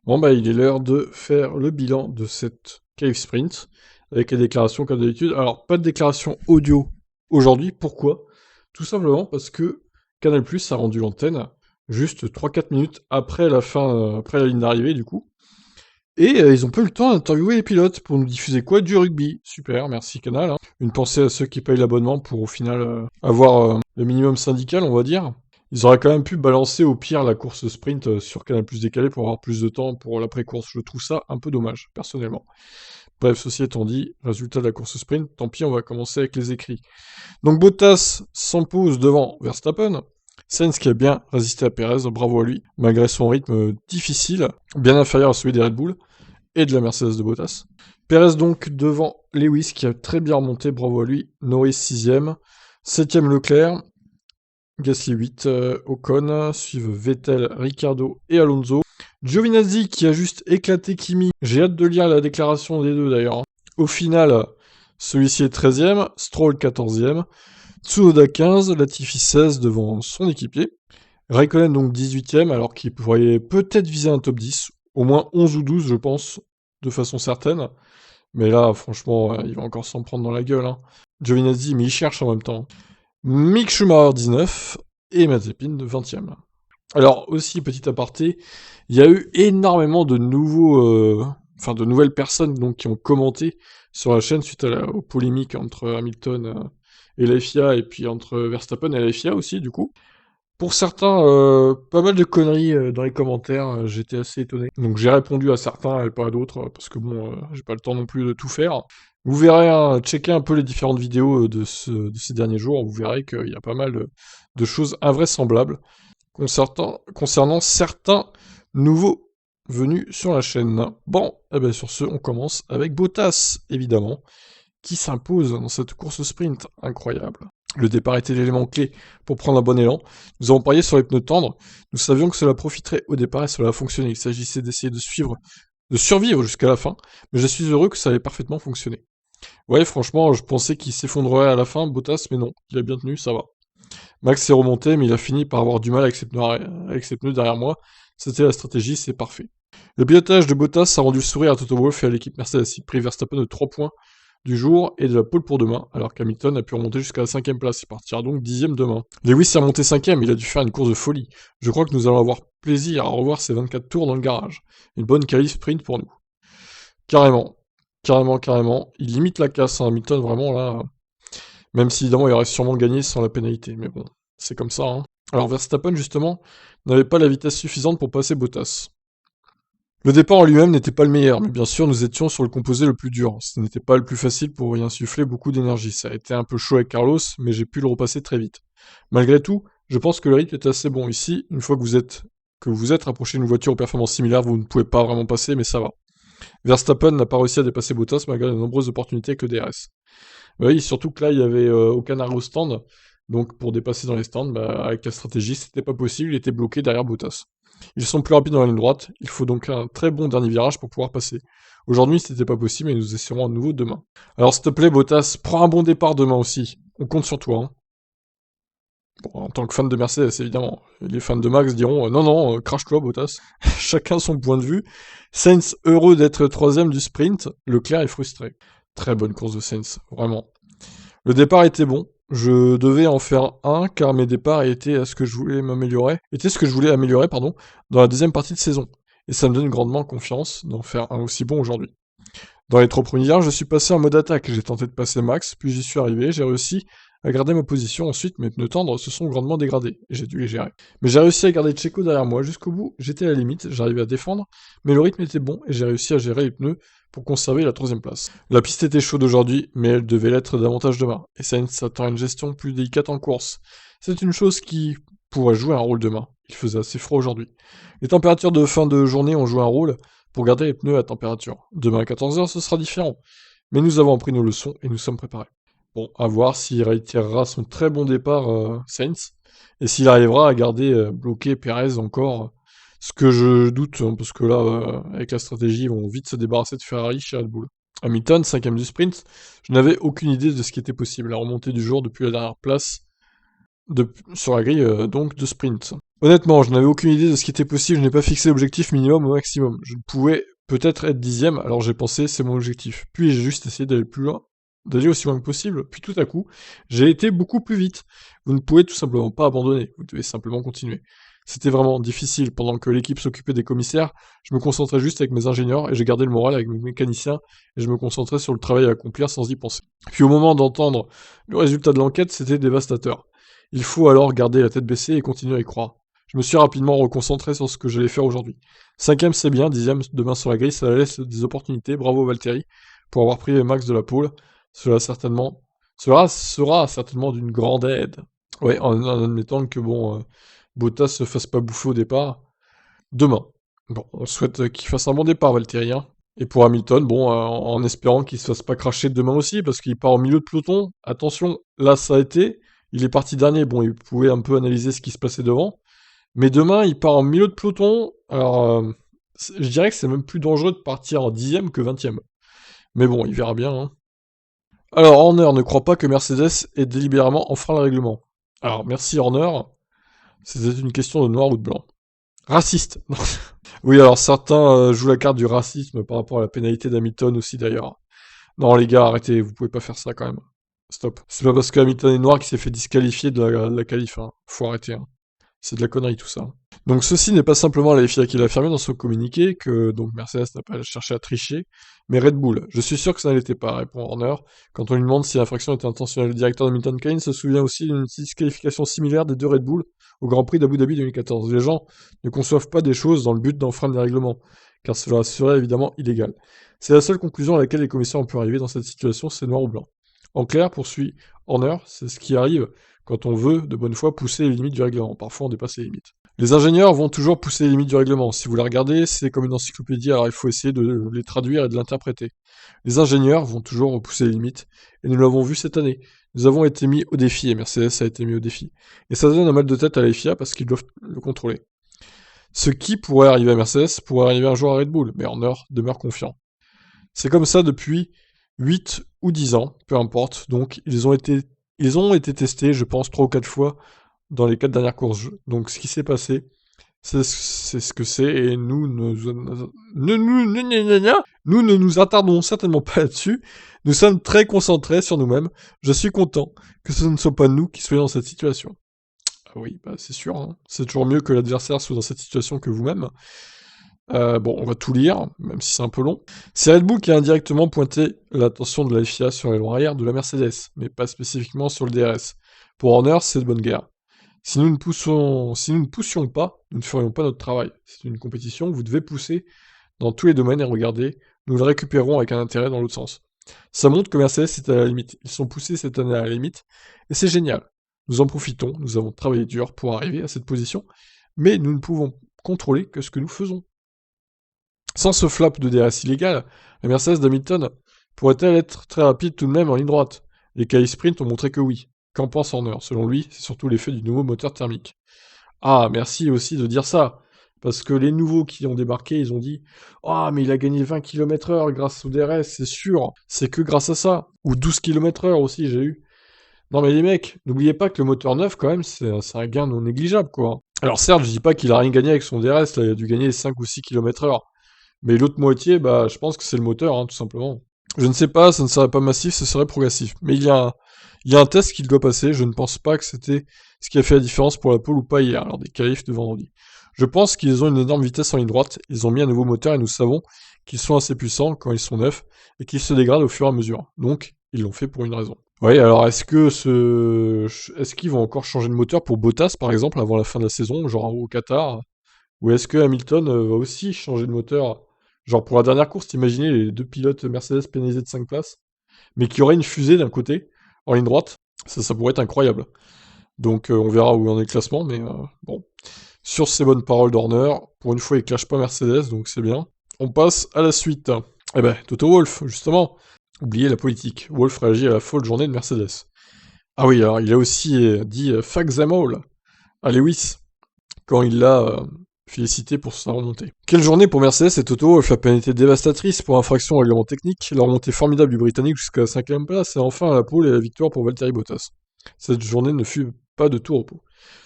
Bon, bah, il est l'heure de faire le bilan de cette Cave Sprint, avec les déclarations comme d'habitude. Alors, pas de déclaration audio aujourd'hui, pourquoi? Tout simplement parce que Canal+ a rendu l'antenne juste 3-4 minutes après la fin, après la ligne d'arrivée du coup. Et ils ont pas eu le temps d'interviewer les pilotes pour nous diffuser quoi? Du rugby. Super, merci Canal, hein. Une pensée à ceux qui payent l'abonnement pour au final avoir le minimum syndical, on va dire. Ils auraient quand même pu balancer au pire la course sprint sur Canal+ décalé pour avoir plus de temps pour l'après-course. Je trouve ça un peu dommage, personnellement. Bref, ceci étant dit, résultat de la course sprint, tant pis, on va commencer avec les écrits. Donc Bottas s'impose devant Verstappen. Sainz qui a bien résisté à Perez, bravo à lui, malgré son rythme difficile, bien inférieur à celui des Red Bull et de la Mercedes de Bottas. Perez donc devant Lewis qui a très bien remonté, bravo à lui. Norris 6ème, 7ème Leclerc, Gasly 8, Ocon, suivent Vettel, Ricciardo et Alonso. Giovinazzi qui a juste éclaté Kimi, j'ai hâte de lire la déclaration des deux d'ailleurs. Au final, celui-ci est 13ème, Stroll 14ème, Tsunoda 15, Latifi 16 devant son équipier. Raikkonen donc 18ème alors qu'il pourrait peut-être viser un top 10, au moins 11 ou 12 je pense, de façon certaine. Mais là, franchement, il va encore s'en prendre dans la gueule. Hein. Giovinazzi, mais il cherche en même temps. Mick Schumacher 19 et Mazepin 20ème. Alors aussi, petit aparté, il y a eu énormément de de nouvelles personnes donc, qui ont commenté sur la chaîne suite aux polémiques entre Hamilton et la FIA, et puis entre Verstappen et la FIA aussi, du coup. Pour certains, pas mal de conneries dans les commentaires, j'étais assez étonné. Donc j'ai répondu à certains et pas à d'autres, parce que bon, j'ai pas le temps non plus de tout faire. Vous verrez, hein, checkez un peu les différentes vidéos de ces derniers jours, vous verrez qu'il y a pas mal de choses invraisemblables concernant certains nouveaux venus sur la chaîne. Bon, eh ben sur ce, on commence avec Bottas, évidemment, qui s'impose dans cette course sprint incroyable. Le départ était l'élément clé pour prendre un bon élan. Nous avons parié sur les pneus tendres. Nous savions que cela profiterait au départ et cela a fonctionné. Il s'agissait d'essayer de survivre jusqu'à la fin, mais je suis heureux que ça ait parfaitement fonctionné. Ouais, franchement, je pensais qu'il s'effondrerait à la fin, Bottas, mais non, il a bien tenu, ça va. Max s'est remonté, mais il a fini par avoir du mal avec ses pneus derrière moi. C'était la stratégie, c'est parfait. Le pilotage de Bottas a rendu le sourire à Toto Wolff et à l'équipe Mercedes. Il prit Verstappen de 3 points du jour et de la pole pour demain, alors qu'Hamilton a pu remonter jusqu'à la 5ème place. Il partira donc 10ème demain. Lewis est remonté 5ème, il a dû faire une course de folie. Je crois que nous allons avoir plaisir à revoir ces 24 tours dans le garage. Une bonne qualif sprint pour nous. Carrément. Carrément, carrément. Il limite la casse, hein, Hamilton, vraiment, là. Même si, évidemment, il aurait sûrement gagné sans la pénalité. Mais bon, c'est comme ça, hein. Alors Verstappen, justement, n'avait pas la vitesse suffisante pour passer Bottas. Le départ en lui-même n'était pas le meilleur, mais bien sûr, nous étions sur le composé le plus dur. Ce n'était pas le plus facile pour y insuffler beaucoup d'énergie. Ça a été un peu chaud avec Carlos, mais j'ai pu le repasser très vite. Malgré tout, je pense que le rythme est assez bon ici. Une fois que vous êtes rapproché d'une voiture aux performances similaires, vous ne pouvez pas vraiment passer, mais ça va. Verstappen n'a pas réussi à dépasser Bottas malgré de nombreuses opportunités avec le DRS. Bah oui, surtout que là, il y avait aucun arrêt au stand, donc pour dépasser dans les stands, bah, avec la stratégie, c'était pas possible, il était bloqué derrière Bottas. Ils sont plus rapides dans la ligne droite, il faut donc un très bon dernier virage pour pouvoir passer. Aujourd'hui, c'était pas possible et nous essaierons à nouveau demain. Alors s'il te plaît, Bottas, prends un bon départ demain aussi. On compte sur toi. Hein. Bon, en tant que fan de Mercedes, évidemment. Les fans de Max diront non, non, crache-toi, Bottas. Chacun son point de vue. Sainz heureux d'être troisième du sprint, Leclerc est frustré. Très bonne course de Sainz, vraiment. Le départ était bon. Je devais en faire un car mes départs étaient à ce que je voulais m'améliorer, étaient ce que je voulais améliorer, pardon, dans la deuxième partie de saison. Et ça me donne grandement confiance d'en faire un aussi bon aujourd'hui. Dans les 3 premiers je suis passé en mode attaque. J'ai tenté de passer max, puis j'y suis arrivé, j'ai réussi à garder ma position. Ensuite, mes pneus tendres se sont grandement dégradés, et j'ai dû les gérer. Mais j'ai réussi à garder Checo derrière moi jusqu'au bout, j'étais à la limite, j'arrivais à défendre, mais le rythme était bon, et j'ai réussi à gérer les pneus pour conserver la troisième place. La piste était chaude aujourd'hui, mais elle devait l'être davantage demain, et Sainz s'attend à une gestion plus délicate en course. C'est une chose qui pourrait jouer un rôle demain. Il faisait assez froid aujourd'hui. Les températures de fin de journée ont joué un rôle, pour garder les pneus à température. Demain à 14h, ce sera différent. Mais nous avons appris nos leçons et nous sommes préparés. Bon, à voir s'il réitérera son très bon départ Sainz, et s'il arrivera à garder bloqué Perez encore, ce que je doute, hein, parce que là, avec la stratégie, ils vont vite se débarrasser de Ferrari chez Red Bull. Hamilton, 5ème du sprint, je n'avais aucune idée de ce qui était possible. La remontée du jour depuis la dernière place sur la grille donc de sprint. Honnêtement, je n'avais aucune idée de ce qui était possible, je n'ai pas fixé l'objectif minimum au maximum. Je pouvais peut-être être 10e, alors j'ai pensé c'est mon objectif. Puis j'ai juste essayé d'aller plus loin, d'aller aussi loin que possible, puis tout à coup, j'ai été beaucoup plus vite. Vous ne pouvez tout simplement pas abandonner, vous devez simplement continuer. C'était vraiment difficile, pendant que l'équipe s'occupait des commissaires, je me concentrais juste avec mes ingénieurs et j'ai gardé le moral avec mes mécaniciens et je me concentrais sur le travail à accomplir sans y penser. Puis au moment d'entendre le résultat de l'enquête, c'était dévastateur. Il faut alors garder la tête baissée et continuer à y croire. Je me suis rapidement reconcentré sur ce que j'allais faire aujourd'hui. 5e c'est bien, 10e demain sur la grille, ça laisse des opportunités, bravo Valtteri, pour avoir pris Max de la pole. Cela sera certainement d'une grande aide. Ouais, en admettant que Bottas se fasse pas bouffer au départ. Demain. Bon, on souhaite qu'il fasse un bon départ, Valtteri. Hein. Et pour Hamilton, en espérant qu'il se fasse pas cracher demain aussi, parce qu'il part au milieu de peloton. Attention, là ça a été. Il est parti dernier, bon, il pouvait un peu analyser ce qui se passait devant. Mais demain, il part en milieu de peloton. Alors, je dirais que c'est même plus dangereux de partir en 10e que 20e. Mais bon, il verra bien. Hein. Alors, Horner ne croit pas que Mercedes ait délibérément enfreint le règlement. Alors, merci Horner. C'était une question de noir ou de blanc. Raciste. Oui, alors certains jouent la carte du racisme par rapport à la pénalité d'Hamilton aussi d'ailleurs. Non les gars, arrêtez, vous pouvez pas faire ça quand même. Stop. C'est pas parce que Hamilton est noir qu'il s'est fait disqualifier de la qualif. Hein. Faut arrêter. Hein. C'est de la connerie tout ça. Donc ceci n'est pas simplement la FIA qui l'a affirmé dans son communiqué, que donc Mercedes n'a pas cherché à tricher, mais Red Bull. Je suis sûr que ça ne l'était pas, répond Horner. Quand on lui demande si l'infraction était intentionnelle, le directeur de Hamilton Kane se souvient aussi d'une disqualification similaire des deux Red Bull au Grand Prix d'Abu Dhabi 2014. Les gens ne conçoivent pas des choses dans le but d'enfreindre les règlements, car cela serait évidemment illégal. C'est la seule conclusion à laquelle les commissaires ont pu arriver dans cette situation, c'est noir ou blanc. En clair, poursuit Horner, c'est ce qui arrive quand on veut, de bonne foi, pousser les limites du règlement. Parfois, on dépasse les limites. Les ingénieurs vont toujours pousser les limites du règlement. Si vous la regardez, c'est comme une encyclopédie, alors il faut essayer de les traduire et de l'interpréter. Les ingénieurs vont toujours repousser les limites, et nous l'avons vu cette année. Nous avons été mis au défi, et Mercedes a été mis au défi. Et ça donne un mal de tête à la FIA parce qu'ils doivent le contrôler. Ce qui pourrait arriver à Mercedes pourrait arriver un jour à Red Bull, mais Horner demeure confiant. C'est comme ça depuis 8 ou 10 ans, peu importe, donc ils ont été testés, je pense, 3 ou 4 fois dans les 4 dernières courses. Donc ce qui s'est passé, c'est ce que c'est, et nous ne nous attardons certainement pas là-dessus. Nous sommes très concentrés sur nous-mêmes. Je suis content que ce ne soit pas nous qui soyons dans cette situation. Ah oui, bah c'est sûr, hein. C'est toujours mieux que l'adversaire soit dans cette situation que vous-même. On va tout lire, même si c'est un peu long. C'est Red Bull qui a indirectement pointé l'attention de la FIA sur l'aileron arrière de la Mercedes, mais pas spécifiquement sur le DRS. Pour Horner, c'est de bonne guerre. Si nous ne poussions pas, nous ne ferions pas notre travail. C'est une compétition, vous devez pousser dans tous les domaines et regarder, nous le récupérons avec un intérêt dans l'autre sens. Ça montre que Mercedes est à la limite. Ils sont poussés cette année à la limite, et c'est génial. Nous en profitons, nous avons travaillé dur pour arriver à cette position, mais nous ne pouvons contrôler que ce que nous faisons. Sans ce flap de DRS illégal, la Mercedes d'Hamilton pourrait-elle être très rapide tout de même en ligne droite? Les qualifs sprint ont montré que oui. Qu'en pense Horner? Selon lui, c'est surtout l'effet du nouveau moteur thermique. Ah, merci aussi de dire ça. Parce que les nouveaux qui ont débarqué, ils ont dit « Ah, mais il a gagné 20 km/h grâce au DRS, c'est sûr. C'est que grâce à ça. » Ou 12 km/h aussi, j'ai eu. Non mais les mecs, n'oubliez pas que le moteur neuf, quand même, c'est un gain non négligeable, quoi. Alors certes, je dis pas qu'il a rien gagné avec son DRS, là, il a dû gagner 5 ou 6 km/h. Mais l'autre moitié, je pense que c'est le moteur, hein, tout simplement. Je ne sais pas, ça ne serait pas massif, ce serait progressif. Mais il y a un test qu'il doit passer, je ne pense pas que c'était ce qui a fait la différence pour la pole ou pas hier, lors des qualifs de vendredi. Je pense qu'ils ont une énorme vitesse en ligne droite, ils ont mis un nouveau moteur et nous savons qu'ils sont assez puissants quand ils sont neufs et qu'ils se dégradent au fur et à mesure. Donc, ils l'ont fait pour une raison. Oui, alors est-ce qu'ils vont encore changer de moteur pour Bottas, par exemple, avant la fin de la saison, genre au Qatar? Ou est-ce que Hamilton va aussi changer de moteur? Genre pour la dernière course, imaginez les deux pilotes Mercedes pénalisés de 5 places, mais qui auraient une fusée d'un côté, en ligne droite, ça pourrait être incroyable. Donc on verra où en est le classement, mais bon. Sur ces bonnes paroles d'Horner, pour une fois il clash pas Mercedes, donc c'est bien. On passe à la suite. Eh ben, Toto Wolff, justement. Oubliez la politique. Wolff réagit à la folle journée de Mercedes. Ah oui, alors il a aussi dit « fuck them all » à Lewis, quand il l'a félicité pour sa remontée. Quelle journée pour Mercedes et Toto Wolff, la pénalité dévastatrice pour infraction au règlement technique, la remontée formidable du Britannique jusqu'à la 5ème place, et enfin la pole et la victoire pour Valtteri Bottas. Cette journée ne fut pas de tout repos.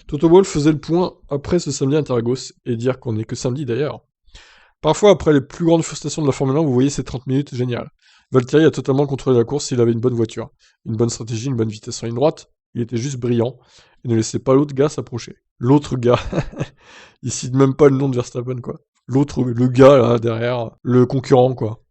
Toto Wolff faisait le point après ce samedi à Interlagos, et dire qu'on n'est que samedi d'ailleurs. Parfois, après les plus grandes frustrations de la Formule 1, vous voyez ces 30 minutes géniales. Valtteri a totalement contrôlé la course s'il avait une bonne voiture, une bonne stratégie, une bonne vitesse en ligne droite. Il était juste brillant et ne laissait pas l'autre gars s'approcher. L'autre gars, il cite même pas le nom de Verstappen, quoi. L'autre, le gars, là, derrière, le concurrent, quoi.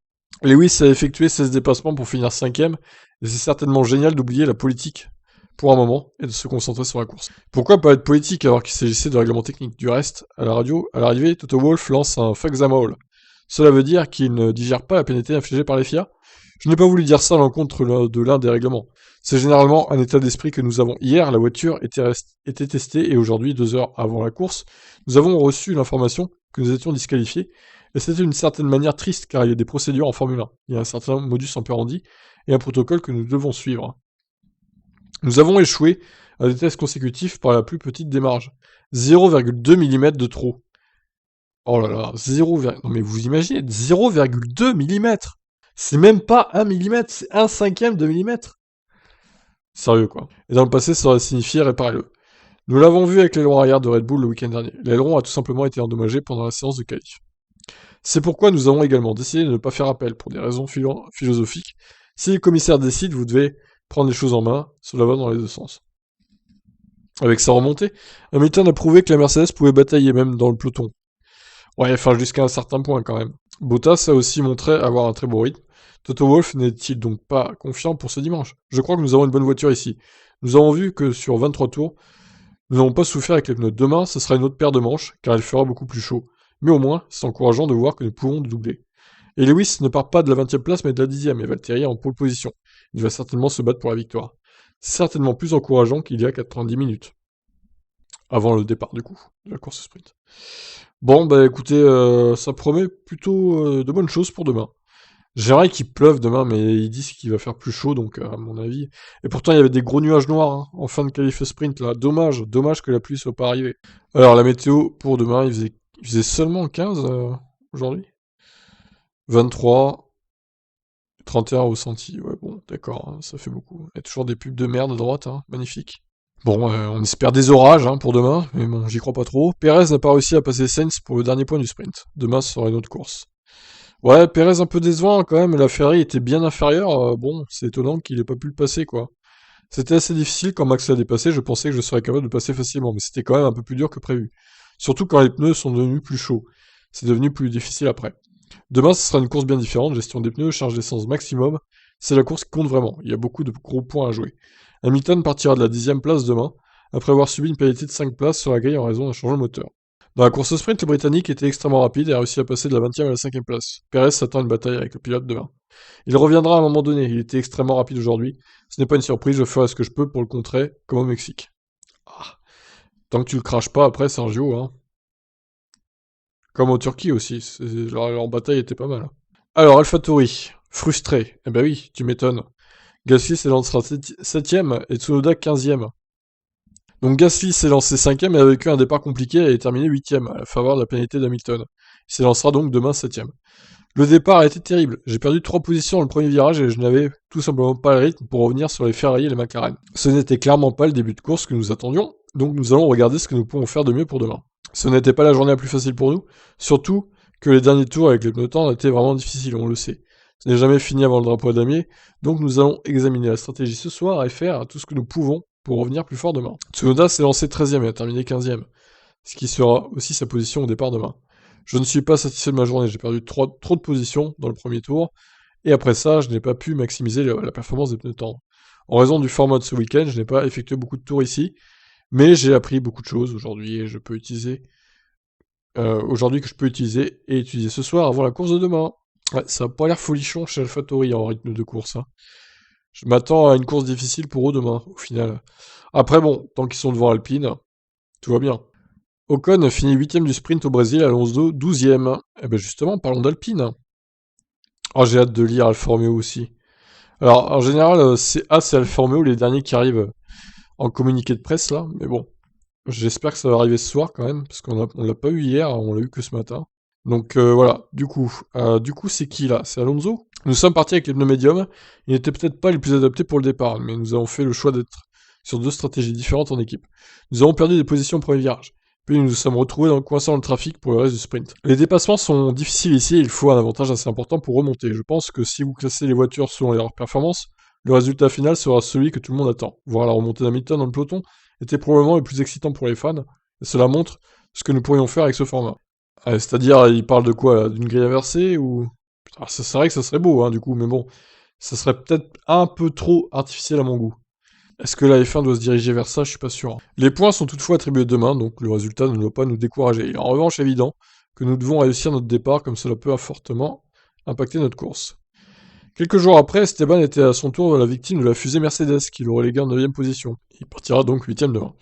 Lewis a effectué 16 dépassements pour finir 5ème, et c'est certainement génial d'oublier la politique pour un moment et de se concentrer sur la course. Pourquoi pas être politique alors qu'il s'agissait de règlements techniques? Du reste, à la radio, à l'arrivée, Toto Wolff lance un fuck them all. Cela veut dire qu'il ne digère pas la pénalité infligée par les FIA? Je n'ai pas voulu dire ça à l'encontre de l'un des règlements. C'est généralement un état d'esprit que nous avons. Hier, la voiture était testée et aujourd'hui, 2 heures avant la course, nous avons reçu l'information que nous étions disqualifiés. Et c'était d'une certaine manière triste car il y a des procédures en Formule 1. Il y a un certain modus operandi et un protocole que nous devons suivre. Nous avons échoué à des tests consécutifs par la plus petite des marges. 0,2 mm de trop. Oh là là, 0, non mais vous imaginez, 0,2 mm. C'est même pas 1 mm, c'est 1/5 de millimètre. Sérieux quoi. Et dans le passé, ça aurait signifié réparer-le. Nous l'avons vu avec l'aileron arrière de Red Bull le week-end dernier. L'aileron a tout simplement été endommagé pendant la séance de qualif. C'est pourquoi nous avons également décidé de ne pas faire appel pour des raisons philosophiques. Si les commissaires décident, vous devez prendre les choses en main, cela va dans les deux sens. Avec sa remontée, Hamilton a prouvé que la Mercedes pouvait batailler même dans le peloton. Ouais, enfin jusqu'à un certain point quand même. Bottas a aussi montré avoir un très beau rythme. Toto Wolff n'est-il donc pas confiant pour ce dimanche? Je crois que nous avons une bonne voiture ici. Nous avons vu que sur 23 tours, nous n'avons pas souffert avec les pneus. Demain, ce sera une autre paire de manches, car il fera beaucoup plus chaud. Mais au moins, c'est encourageant de voir que nous pouvons doubler. Et Lewis ne part pas de la 20e place, mais de la 10e, et Valtteri est en pole position. Il va certainement se battre pour la victoire. C'est certainement plus encourageant qu'il y a 90 minutes. Avant le départ, du coup, de la course sprint. Bon, bah écoutez, ça promet plutôt de bonnes choses pour demain. J'aimerais qu'il pleuve demain, mais ils disent qu'il va faire plus chaud, donc à mon avis. Et pourtant, il y avait des gros nuages noirs hein, en fin de qualif sprint, là. Dommage que la pluie soit pas arrivée. Alors, la météo pour demain, il faisait seulement 15 aujourd'hui. 23, 31 au ressenti. Ouais, bon, d'accord, hein, ça fait beaucoup. Il y a toujours des pubs de merde à droite, hein, magnifique. Bon, on espère des orages hein, pour demain, mais bon, j'y crois pas trop. Perez n'a pas réussi à passer Sainz pour le dernier point du sprint. Demain, ce sera une autre course. Ouais, Perez un peu décevant quand même, la Ferrari était bien inférieure, bon, c'est étonnant qu'il ait pas pu le passer, quoi. C'était assez difficile quand Max l'a dépassé, je pensais que je serais capable de passer facilement, mais c'était quand même un peu plus dur que prévu. Surtout quand les pneus sont devenus plus chauds. C'est devenu plus difficile après. Demain, ce sera une course bien différente, gestion des pneus, charge d'essence maximum. C'est la course qui compte vraiment, il y a beaucoup de gros points à jouer. Hamilton partira de la 10e place demain, après avoir subi une pénalité de 5 places sur la grille en raison d'un changement de moteur. Dans la course au sprint, le Britannique était extrêmement rapide et a réussi à passer de la 20e à la 5e place. Perez s'attend à une bataille avec le pilote demain. Il reviendra à un moment donné, il était extrêmement rapide aujourd'hui. Ce n'est pas une surprise, je ferai ce que je peux pour le contrer, comme au Mexique. Ah. Tant que tu le craches pas après, Sergio, hein. Comme au Turquie aussi, leur bataille était pas mal. Alors, AlphaTauri, frustré. Eh ben oui, tu m'étonnes. Gasly s'élancera 7ème et Tsunoda 15ème. Donc Gasly s'est lancé 5ème et a vécu un départ compliqué et est terminé 8ème, à la faveur de la pénalité d'Hamilton. Il s'élancera donc demain 7ème. Le départ a été terrible, j'ai perdu 3 positions dans le premier virage et je n'avais tout simplement pas le rythme pour revenir sur les Ferrari et les McLaren. Ce n'était clairement pas le début de course que nous attendions, donc nous allons regarder ce que nous pouvons faire de mieux pour demain. Ce n'était pas la journée la plus facile pour nous, surtout que les derniers tours avec les pneus tendres étaient vraiment difficiles, on le sait. Ce n'est jamais fini avant le drapeau à damier, donc nous allons examiner la stratégie ce soir et faire tout ce que nous pouvons pour revenir plus fort demain. Tsunoda s'est lancé 13ème et a terminé 15ème, ce qui sera aussi sa position au départ demain. Je ne suis pas satisfait de ma journée, j'ai perdu trop de positions dans le premier tour, et après ça, je n'ai pas pu maximiser la performance des pneus tendres. En raison du format de ce week-end, je n'ai pas effectué beaucoup de tours ici, mais j'ai appris beaucoup de choses aujourd'hui et je peux utiliser aujourd'hui que je peux utiliser et utiliser ce soir avant la course de demain. Ouais, ça n'a pas l'air folichon chez AlphaTauri en rythme de course. Hein. Je m'attends à une course difficile pour eux demain, au final. Après bon, tant qu'ils sont devant Alpine, tout va bien. Ocon finit 8ème du sprint au Brésil, Alonso 12ème. Eh ben justement, parlons d'Alpine. Oh, j'ai hâte de lire Alfa Romeo aussi. Alors, en général, c'est Alfa Romeo les derniers qui arrivent en communiqué de presse, là. Mais bon, j'espère que ça va arriver ce soir, quand même, parce qu'on l'a pas eu hier, on l'a eu que ce matin. Donc, voilà, du coup, c'est qui, là? C'est Alonso? Nous sommes partis avec les pneus médiums. Ils n'étaient peut-être pas les plus adaptés pour le départ, mais nous avons fait le choix d'être sur 2 stratégies différentes en équipe. Nous avons perdu des positions au premier virage. Puis nous nous sommes retrouvés coincés dans le trafic pour le reste du sprint. Les dépassements sont difficiles ici et il faut un avantage assez important pour remonter. Je pense que si vous classez les voitures selon leur performance, le résultat final sera celui que tout le monde attend. Voir la remontée d'Hamilton dans le peloton était probablement le plus excitant pour les fans, et cela montre ce que nous pourrions faire avec ce format. C'est-à-dire, il parle de quoi? D'une grille inversée ou... Ah, c'est vrai que ça serait beau, hein, du coup, mais bon, ça serait peut-être un peu trop artificiel à mon goût. Est-ce que la F1 doit se diriger vers ça? Je suis pas sûr. Les points sont toutefois attribués demain, donc le résultat ne doit pas nous décourager. Il est en revanche évident que nous devons réussir notre départ, comme cela peut fortement impacter notre course. Quelques jours après, Esteban était à son tour la victime de la fusée Mercedes, qui l'aurait légué en 9ème position. Il partira donc 8ème demain.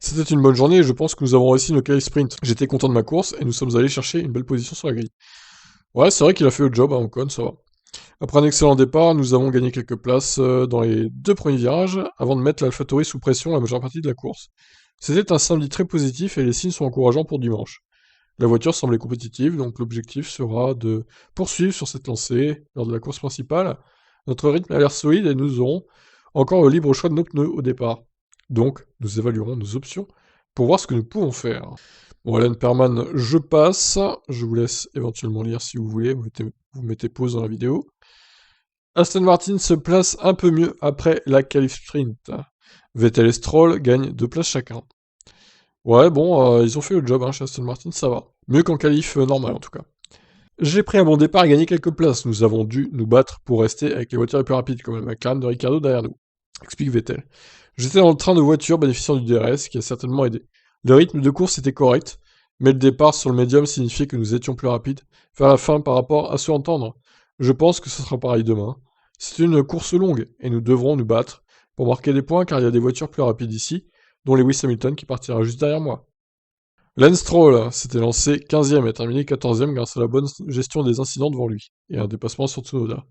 C'était une bonne journée et je pense que nous avons réussi nos qualifs sprint. J'étais content de ma course et nous sommes allés chercher une belle position sur la grille. Ouais, c'est vrai qu'il a fait le job, hein, Ocon, ça va. Après un excellent départ, nous avons gagné quelques places dans les 2 premiers virages, avant de mettre l'AlphaTauri sous pression la majeure partie de la course. C'était un samedi très positif et les signes sont encourageants pour dimanche. La voiture semblait compétitive, donc l'objectif sera de poursuivre sur cette lancée lors de la course principale. Notre rythme a l'air solide et nous aurons encore le libre choix de nos pneus au départ. Donc, nous évaluerons nos options pour voir ce que nous pouvons faire. Bon, Alan Perman, je passe. Je vous laisse éventuellement lire si vous voulez. Vous mettez pause dans la vidéo. Aston Martin se place un peu mieux après la qualif sprint. Vettel et Stroll gagnent 2 places chacun. Ouais, bon, ils ont fait le job, hein, chez Aston Martin, ça va. Mieux qu'en qualif normal, en tout cas. J'ai pris un bon départ et gagné quelques places. Nous avons dû nous battre pour rester avec les voitures les plus rapides, comme la McLaren de Ricciardo derrière nous. Explique Vettel. J'étais dans le train de voiture bénéficiant du DRS, qui a certainement aidé. Le rythme de course était correct, mais le départ sur le médium signifiait que nous étions plus rapides vers la fin par rapport à se entendre. Je pense que ce sera pareil demain. C'est une course longue, et nous devrons nous battre pour marquer des points, car il y a des voitures plus rapides ici, dont Lewis Hamilton qui partira juste derrière moi. Lance Stroll s'était lancé 15ème et terminé 14ème grâce à la bonne gestion des incidents devant lui, et un dépassement sur Tsunoda.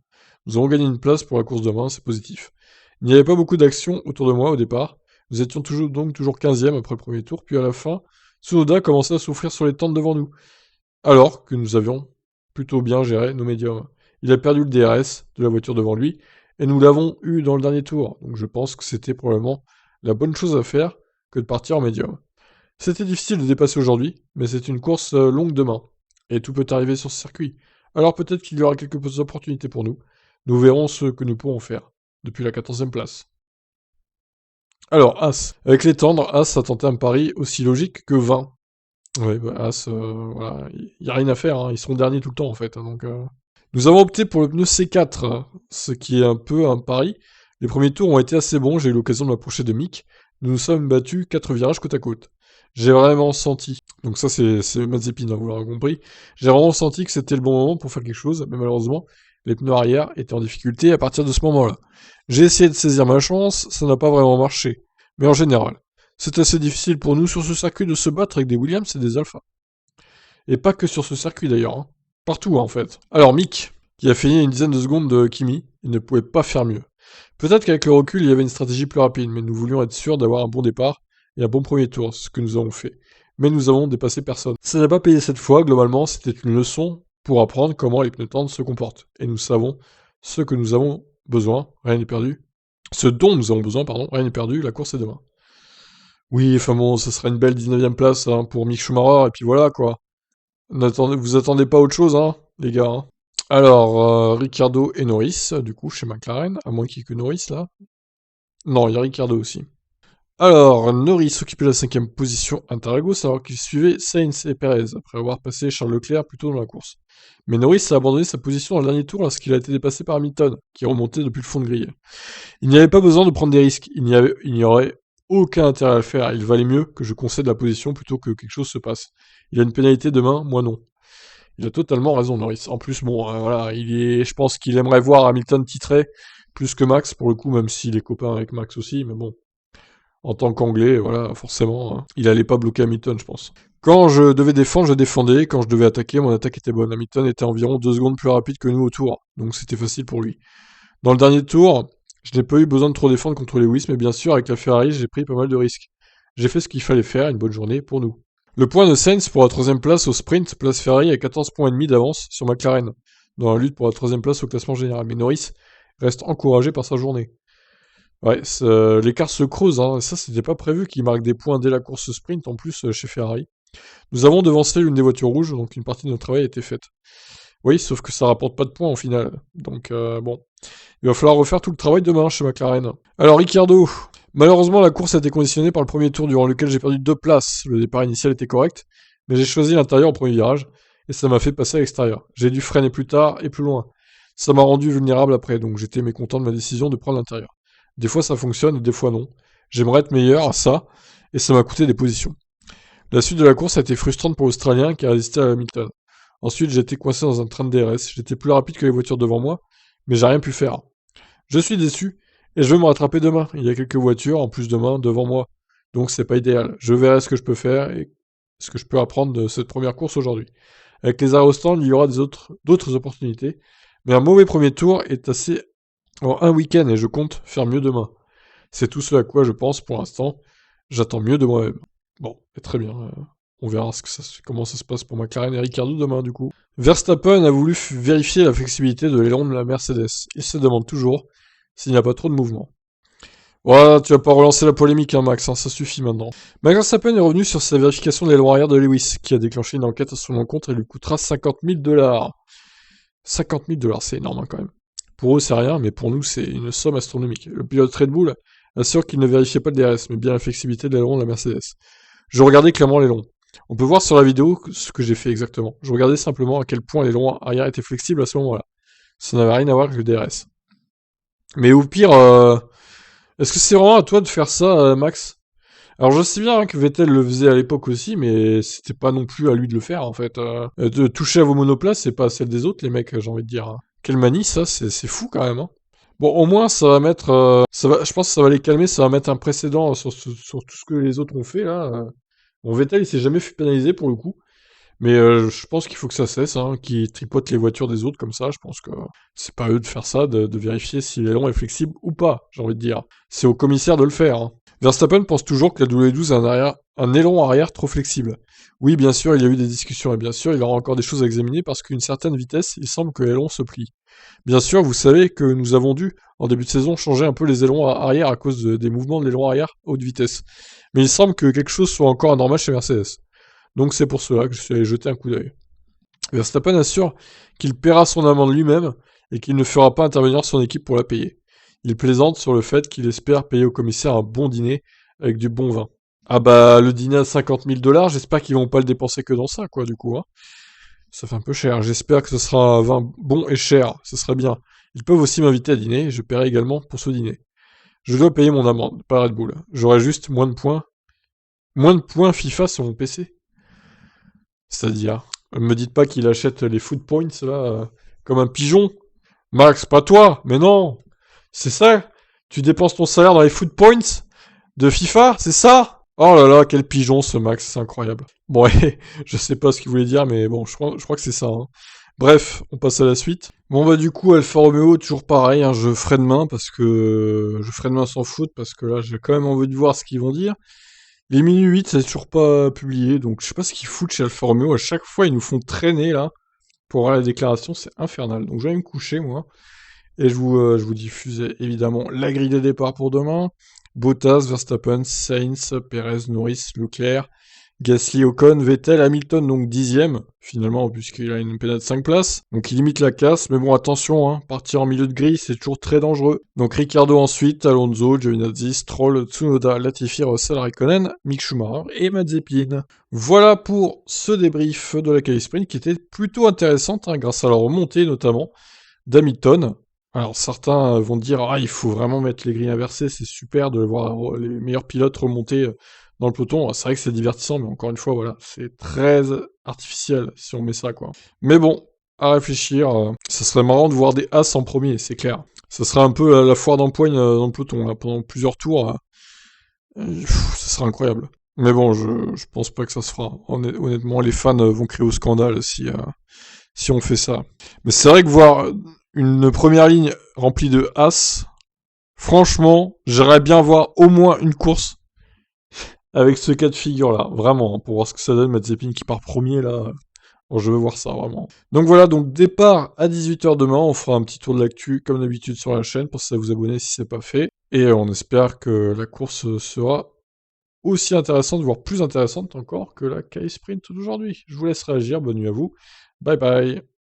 Nous avons gagné une place pour la course demain, c'est positif. Il n'y avait pas beaucoup d'action autour de moi au départ, nous étions toujours 15ème après le premier tour, puis à la fin, Tsunoda commençait à souffrir sur les tentes devant nous, alors que nous avions plutôt bien géré nos médiums. Il a perdu le DRS de la voiture devant lui, et nous l'avons eu dans le dernier tour, donc je pense que c'était probablement la bonne chose à faire que de partir en médium. C'était difficile de dépasser aujourd'hui, mais c'est une course longue demain, et tout peut arriver sur ce circuit. Alors peut-être qu'il y aura quelques opportunités pour nous. Nous verrons ce que nous pourrons faire, depuis la 14ème place. Alors, As. Avec les tendres, As a tenté un pari aussi logique que 20. Ouais, bah As, voilà, il n'y a rien à faire, hein, ils sont derniers tout le temps en fait, hein, donc... Nous avons opté pour le pneu C4, ce qui est un peu un pari. Les premiers tours ont été assez bons, j'ai eu l'occasion de m'approcher de Mick. Nous nous sommes battus 4 virages côte à côte. J'ai vraiment senti, donc ça c'est Mazepin, hein, vous l'aurez compris, j'ai vraiment senti que c'était le bon moment pour faire quelque chose, mais malheureusement, les pneus arrière étaient en difficulté à partir de ce moment-là. J'ai essayé de saisir ma chance, ça n'a pas vraiment marché. Mais en général, c'est assez difficile pour nous sur ce circuit de se battre avec des Williams et des Alpha. Et pas que sur ce circuit d'ailleurs, hein. Partout en fait. Alors Mick, qui a fini à une dizaine de secondes de Kimi, il ne pouvait pas faire mieux. Peut-être qu'avec le recul, il y avait une stratégie plus rapide, mais nous voulions être sûrs d'avoir un bon départ et un bon premier tour, ce que nous avons fait. Mais nous avons dépassé personne. Ça n'a pas payé cette fois, globalement, c'était une leçon pour apprendre comment les pneus tendres se comportent. Et nous savons ce que nous avons besoin, rien n'est perdu. Ce dont nous avons besoin, pardon, rien n'est perdu, la course est demain. Oui, enfin bon, ce sera une belle 19ème place hein, pour Mick Schumacher, et puis voilà quoi. Vous attendez pas autre chose, hein, les gars. Hein. Alors, Ricciardo et Norris, du coup, chez McLaren, à moins qu'il y ait que Norris là. Non, il y a Ricciardo aussi. Alors, Norris occupait la 5ème position Interlagos alors qu'il suivait Sainz et Perez, après avoir passé Charles Leclerc plus tôt dans la course. Mais Norris a abandonné sa position dans le dernier tour lorsqu'il a été dépassé par Hamilton, qui remontait depuis le fond de grille. Il n'y avait pas besoin de prendre des risques, il n'y aurait aucun intérêt à le faire, il valait mieux que je concède la position plutôt que quelque chose se passe. Il a une pénalité demain, moi non. Il a totalement raison, Norris. En plus, bon, voilà, je pense qu'il aimerait voir Hamilton titré plus que Max, pour le coup, même s'il est copain avec Max aussi, mais bon. En tant qu'anglais, voilà, forcément, hein, il allait pas bloquer Hamilton, je pense. Quand je devais défendre, je défendais. Quand je devais attaquer, mon attaque était bonne. Hamilton était environ 2 secondes plus rapide que nous au tour, donc c'était facile pour lui. Dans le dernier tour, je n'ai pas eu besoin de trop défendre contre Lewis, mais bien sûr, avec la Ferrari, j'ai pris pas mal de risques. J'ai fait ce qu'il fallait faire, une bonne journée pour nous. Le point de Sainz pour la 3ème place au sprint, place Ferrari à 14 points et demi d'avance sur McLaren, dans la lutte pour la 3ème place au classement général. Mais Norris reste encouragé par sa journée. Ouais, l'écart se creuse, hein. Ça, c'était pas prévu qu'ils marquent des points dès la course sprint, en plus, chez Ferrari. Nous avons devancé l'une des voitures rouges, donc une partie de notre travail a été faite. Oui, sauf que ça rapporte pas de points au final. Donc, bon. Il va falloir refaire tout le travail demain chez McLaren. Alors, Ricciardo. Malheureusement, la course a été conditionnée par le premier tour durant lequel j'ai perdu 2 places. Le départ initial était correct, mais j'ai choisi l'intérieur au premier virage, et ça m'a fait passer à l'extérieur. J'ai dû freiner plus tard et plus loin. Ça m'a rendu vulnérable après, donc j'étais mécontent de ma décision de prendre l'intérieur. Des fois ça fonctionne et des fois non. J'aimerais être meilleur à ça, et ça m'a coûté des positions. La suite de la course a été frustrante pour l'Australien qui a résisté à Hamilton. Ensuite, j'ai été coincé dans un train de DRS. J'étais plus rapide que les voitures devant moi, mais j'ai rien pu faire. Je suis déçu, et je veux me rattraper demain. Il y a quelques voitures, en plus demain, devant moi. Donc c'est pas idéal. Je verrai ce que je peux faire et ce que je peux apprendre de cette première course aujourd'hui. Avec les arrêts au stand, il y aura d'autres opportunités. Mais un mauvais premier tour est assez en un week-end et je compte faire mieux demain. C'est tout ce à quoi je pense pour l'instant. J'attends mieux de moi-même. Bon, très bien. On verra comment ça se passe pour McLaren et Ricciardo demain, du coup. Verstappen a voulu vérifier la flexibilité de l'aileron de la Mercedes. Il se demande toujours s'il n'y a pas trop de mouvement. Voilà, tu vas pas relancer la polémique, hein, Max, hein, ça suffit maintenant. Max Verstappen est revenu sur sa vérification de l'aileron arrière de Lewis, qui a déclenché une enquête à son encontre et lui coûtera 50 000 $. 50 000 $, c'est énorme hein, quand même. Pour eux, c'est rien, mais pour nous, c'est une somme astronomique. Le pilote Red Bull assure qu'il ne vérifiait pas le DRS, mais bien la flexibilité de l'aileron de la Mercedes. Je regardais clairement l'aileron. On peut voir sur la vidéo ce que j'ai fait exactement. Je regardais simplement à quel point l'aileron arrière était flexible à ce moment-là. Ça n'avait rien à voir avec le DRS. Mais au pire, est-ce que c'est vraiment à toi de faire ça, Max? Alors je sais bien hein, que Vettel le faisait à l'époque aussi, mais c'était pas non plus à lui de le faire en fait. De toucher à vos monoplaces, c'est pas à celle des autres, les mecs, j'ai envie de dire, hein. Quelle manie ça, c'est fou quand même, hein. Bon, au moins ça va mettre, je pense que ça va les calmer, ça va mettre un précédent sur tout ce que les autres ont fait là. Bon, Vettel il s'est jamais fait pénaliser pour le coup, mais je pense qu'il faut que ça cesse, hein, qu'ils tripotent les voitures des autres comme ça. Je pense que c'est pas eux de faire ça, de vérifier si l'aileron est flexible ou pas, j'ai envie de dire. C'est au commissaire de le faire, hein. Verstappen pense toujours que la W12 a un aileron arrière trop flexible. Oui, bien sûr, il y a eu des discussions, et bien sûr, il aura encore des choses à examiner parce qu'à une certaine vitesse, il semble que l'aileron se plie. Bien sûr, vous savez que nous avons dû, en début de saison, changer un peu les ailerons arrière à cause des mouvements de l'aileron arrière à haute vitesse. Mais il semble que quelque chose soit encore anormal chez Mercedes. Donc c'est pour cela que je suis allé jeter un coup d'œil. Verstappen assure qu'il paiera son amende lui-même et qu'il ne fera pas intervenir son équipe pour la payer. Il plaisante sur le fait qu'il espère payer au commissaire un bon dîner avec du bon vin. Ah bah le dîner à 50 000 $, j'espère qu'ils vont pas le dépenser que dans ça, quoi, du coup, hein. Ça fait un peu cher. J'espère que ce sera un vin bon et cher, ce serait bien. Ils peuvent aussi m'inviter à dîner, et je paierai également pour ce dîner. Je dois payer mon amende, pas Red Bull. J'aurai juste moins de points. Moins de points FIFA sur mon PC. C'est-à-dire, me dites pas qu'il achète les food points, là, comme un pigeon. Max, pas toi, mais non. C'est ça? Tu dépenses ton salaire dans les food points de FIFA, c'est ça? Oh là là, quel pigeon ce Max, c'est incroyable. Bon, je sais pas ce qu'il voulait dire, mais bon, je crois que c'est ça, hein. Bref, on passe à la suite. Bon bah du coup, Alfa Romeo, toujours pareil, hein, je ferai demain parce que... Je ferai demain sans faute parce que là, j'ai quand même envie de voir ce qu'ils vont dire. Les minuit 8, c'est toujours pas publié, donc je sais pas ce qu'ils foutent chez Alfa Romeo. À chaque fois, ils nous font traîner, là, pour avoir la déclaration, c'est infernal. Donc je vais aller me coucher, moi. Et je vous diffuse évidemment la grille des départs pour demain. Bottas, Verstappen, Sainz, Perez, Norris, Leclerc, Gasly, Ocon, Vettel, Hamilton, donc 10ème, finalement, puisqu'il a une pénale de 5 places. Donc il limite la casse, mais bon, attention, hein, partir en milieu de grille, c'est toujours très dangereux. Donc Ricciardo ensuite, Alonso, Giovinazzi, Stroll, Tsunoda, Latifi, Russell, Raikkonen, Mick Schumacher et Mazepin. Voilà pour ce débrief de la qualif sprint qui était plutôt intéressante, hein, grâce à la remontée notamment d'Hamilton. Alors certains vont dire ah il faut vraiment mettre les grilles inversées, c'est super de voir les meilleurs pilotes remonter dans le peloton. C'est vrai que c'est divertissant, mais encore une fois voilà, c'est très artificiel si on met ça quoi. Mais bon, à réfléchir, ça serait marrant de voir des As en premier, c'est clair. Ça serait un peu la foire d'empoigne dans le peloton là, pendant plusieurs tours. Ça serait incroyable. Mais bon, je pense pas que ça se fera. Honnêtement, les fans vont crier au scandale si on fait ça. Mais c'est vrai que voir une première ligne remplie de As, franchement, j'aimerais bien voir au moins une course avec ce cas de figure là, vraiment, hein, pour voir ce que ça donne, Mazepin qui part premier là. Bon, je veux voir ça, vraiment. Donc voilà, donc départ à 18 h demain, on fera un petit tour de l'actu, comme d'habitude, sur la chaîne, pensez à vous abonner si c'est pas fait. Et on espère que la course sera aussi intéressante, voire plus intéressante encore que la Kai Sprint d'aujourd'hui. Je vous laisse réagir, bonne nuit à vous. Bye bye.